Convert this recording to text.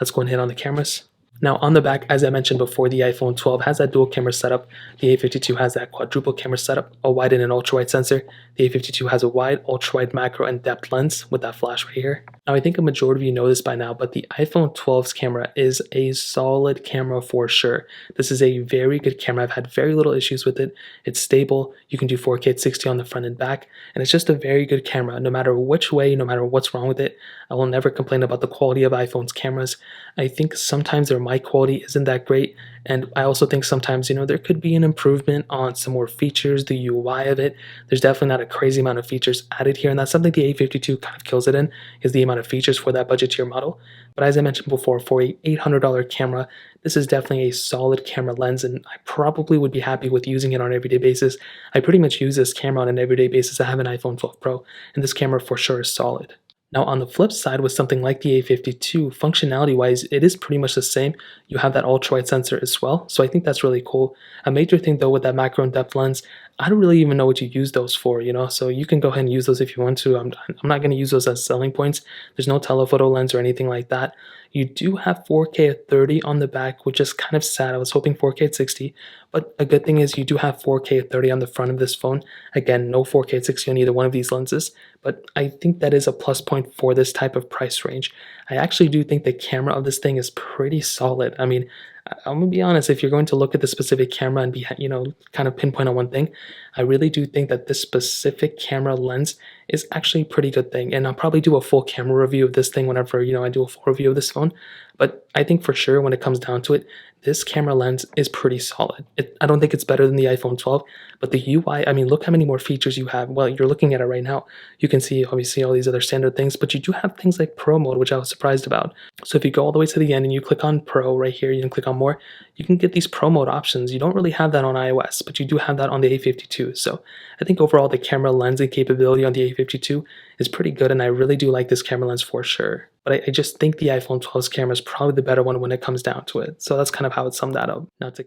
Let's go and hit on the cameras. Now on the back, as I mentioned before, the iPhone 12 has that dual camera setup. The A52 has that quadruple camera setup, a wide and an ultra wide sensor. The A52 has a wide, ultra wide macro and depth lens with that flash right here. Now I think a majority of you know this by now, but the iPhone 12's camera is a solid camera for sure. This is a very good camera. I've had very little issues with it. It's stable. You can do 4K at 60 on the front and back, and it's just a very good camera. No matter which way, no matter what's wrong with it, I will never complain about the quality of iPhone's cameras. I think sometimes their mic quality isn't that great, and I also think sometimes, there could be an improvement on some more features, the UI of it. There's definitely not a crazy amount of features added here, and that's something the A52 kind of kills it in, is the amount of features for that budget tier model. But as I mentioned before, for a $800 camera, this is definitely a solid camera lens, and I probably would be happy with using it on an everyday basis. I pretty much use this camera on an everyday basis. I have an iPhone 12 Pro, and this camera for sure is solid. Now on the flip side, with something like the A52, functionality-wise, it is pretty much the same. You have that ultra-wide sensor as well, so I think that's really cool. A major thing though with that macro and depth lens, I don't really even know what you use those for, so you can go ahead and use those if you want to. I'm not going to use those as selling points. There's no telephoto lens or anything like that. You do have 4K at 30 on the back, which is kind of sad. I was hoping 4K at 60, but a good thing is you do have 4K at 30 on the front of this phone. Again, no 4K at 60 on either one of these lenses, but I think that is a plus point for this type of price range. I actually do think the camera of this thing is pretty solid. I mean, I'm gonna be honest, if you're going to look at the specific camera and be, kind of pinpoint on one thing, I really do think that this specific camera lens is actually a pretty good thing. And I'll probably do a full camera review of this thing whenever, I do a full review of this phone. But I think for sure when it comes down to it, this camera lens is pretty solid. I don't think it's better than the iPhone 12, but the UI, I mean, look how many more features you have. Well, you're looking at it right now. You can see obviously all these other standard things, but you do have things like Pro mode, which I was surprised about. So if you go all the way to the end and you click on Pro right here, you can click on more, you can get these Pro mode options. You don't really have that on iOS, but you do have that on the A52. So I think overall the camera lensing capability on the A52 is pretty good, and I really do like this camera lens for sure. But I just think the iPhone 12's camera is probably the better one when it comes down to it. So that's kind of how it summed that up. Now to